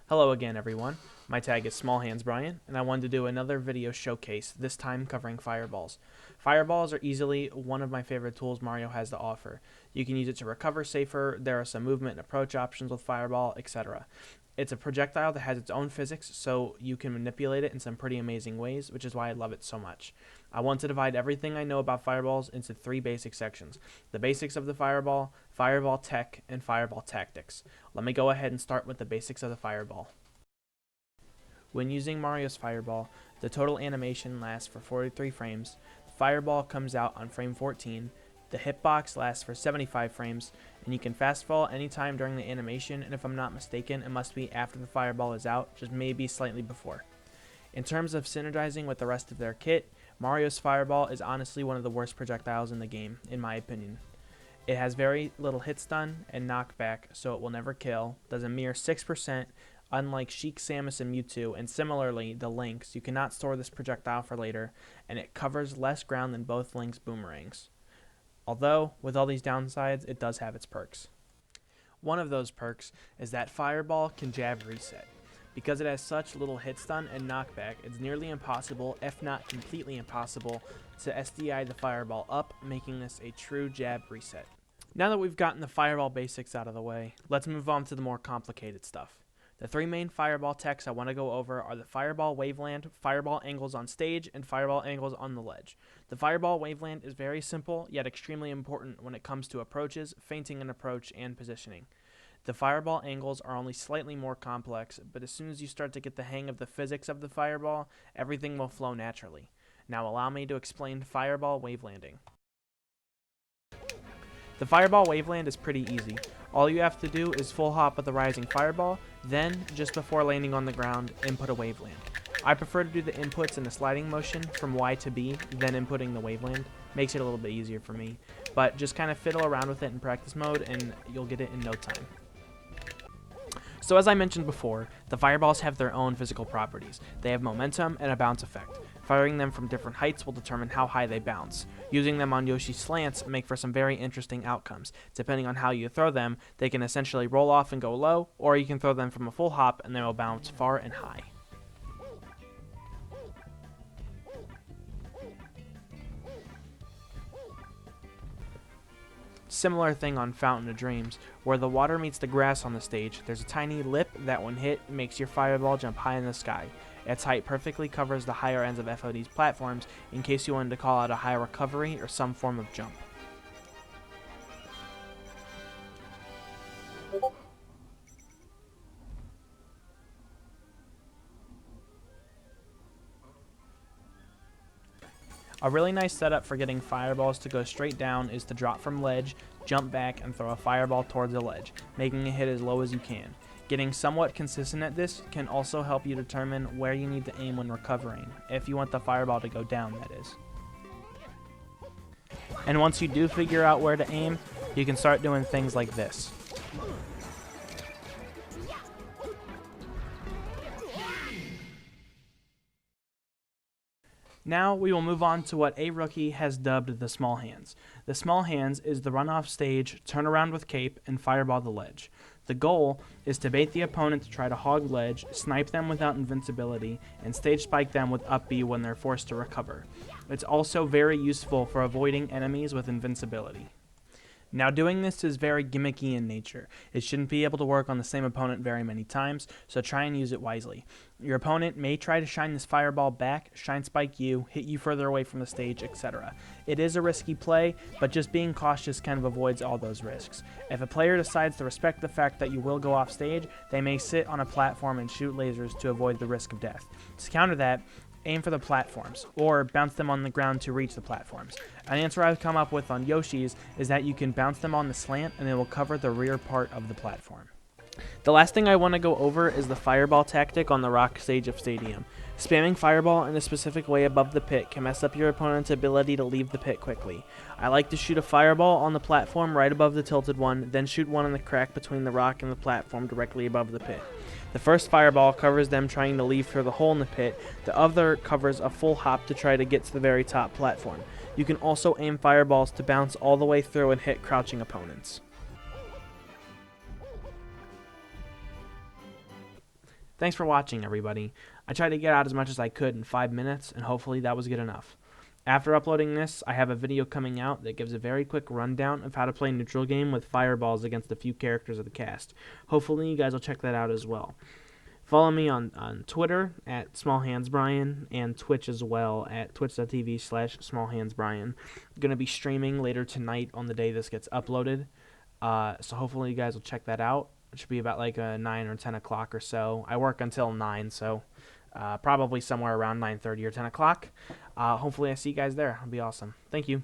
Hello again, everyone. My tag is SmallHandsBrian, and I wanted to do another video showcase, this time covering fireballs. Fireballs are easily one of my favorite tools Mario has to offer. You can use it to recover safer, there are some movement and approach options with Fireball, etc. It's a projectile that has its own physics, so you can manipulate it in some pretty amazing ways, which is why I love it so much. I want to divide everything I know about fireballs into three basic sections: the basics of the fireball, fireball tech, and fireball tactics. Let me go ahead and start with the basics of the fireball. When using Mario's fireball, the total animation lasts for 43 frames, the fireball comes out on frame 14, the hitbox lasts for 75 frames, and you can fast fall anytime during the animation, and if I'm not mistaken, it must be after the fireball is out, just maybe slightly before. In terms of synergizing with the rest of their kit, Mario's fireball is honestly one of the worst projectiles in the game, in my opinion. It has very little hit stun and knockback, so it will never kill, does a mere 6%, unlike Sheik, Samus, and Mewtwo, and similarly, the Links. You cannot store this projectile for later, and it covers less ground than both Link's boomerangs. Although, with all these downsides, it does have its perks. One of those perks is that Fireball can jab reset. Because it has such little hit stun and knockback, it's nearly impossible, if not completely impossible, to SDI the Fireball up, making this a true jab reset. Now that we've gotten the Fireball basics out of the way, let's move on to the more complicated stuff. The three main Fireball techs I want to go over are the Fireball Waveland, Fireball Angles on stage, and Fireball Angles on the ledge. The Fireball Waveland is very simple, yet extremely important when it comes to approaches, feinting an approach, and positioning. The Fireball Angles are only slightly more complex, but as soon as you start to get the hang of the physics of the Fireball, everything will flow naturally. Now allow me to explain Fireball Wavelanding. The Fireball Waveland is pretty easy. All you have to do is full hop with the Rising Fireball, then, just before landing on the ground, input a Waveland. I prefer to do the inputs in a sliding motion from Y to B, then inputting the Waveland. Makes it a little bit easier for me, but just kind of fiddle around with it in practice mode and you'll get it in no time. So as I mentioned before, the fireballs have their own physical properties. They have momentum and a bounce effect. Firing them from different heights will determine how high they bounce. Using them on Yoshi's slants make for some very interesting outcomes. Depending on how you throw them, they can essentially roll off and go low, or you can throw them from a full hop and they will bounce far and high. Similar thing on Fountain of Dreams, where the water meets the grass on the stage, there's a tiny lip that when hit makes your fireball jump high in the sky. Its height perfectly covers the higher ends of FOD's platforms in case you wanted to call out a high recovery or some form of jump. A really nice setup for getting fireballs to go straight down is to drop from ledge, jump back, and throw a fireball towards the ledge, making it hit as low as you can. Getting somewhat consistent at this can also help you determine where you need to aim when recovering, if you want the fireball to go down, that is. And once you do figure out where to aim, you can start doing things like this. Now we will move on to what a rookie has dubbed the small hands. The small hands is the run off stage, turn around with cape, and fireball the ledge. The goal is to bait the opponent to try to hog ledge, snipe them without invincibility, and stage spike them with up B when they're forced to recover. It's also very useful for avoiding enemies with invincibility. Now doing this is very gimmicky in nature. It shouldn't be able to work on the same opponent very many times, so try and use it wisely. Your opponent may try to shine this fireball back, shine spike you, hit you further away from the stage, etc. It is a risky play, but just being cautious kind of avoids all those risks. If a player decides to respect the fact that you will go off stage, they may sit on a platform and shoot lasers to avoid the risk of death. To counter that, aim for the platforms, or bounce them on the ground to reach the platforms. An answer I've come up with on Yoshi's is that you can bounce them on the slant and it will cover the rear part of the platform. The last thing I want to go over is the fireball tactic on the rock stage of Stadium. Spamming fireball in a specific way above the pit can mess up your opponent's ability to leave the pit quickly. I like to shoot a fireball on the platform right above the tilted one, then shoot one in the crack between the rock and the platform directly above the pit. The first fireball covers them trying to leave through the hole in the pit, the other covers a full hop to try to get to the very top platform. You can also aim fireballs to bounce all the way through and hit crouching opponents. Thanks for watching, everybody. I tried to get out as much as I could in 5 minutes, and hopefully that was good enough. After uploading this, I have a video coming out that gives a very quick rundown of how to play neutral game with fireballs against a few characters of the cast. Hopefully you guys will check that out as well. Follow me on Twitter at smallhandsbrian and Twitch as well at twitch.tv/smallhandsbrian. I'm going to be streaming later tonight on the day this gets uploaded, so hopefully you guys will check that out. It should be about like 9 or 10 o'clock or so. I work until 9, so probably somewhere around 9:30 or 10 o'clock. Hopefully I see you guys there. It'll be awesome. Thank you.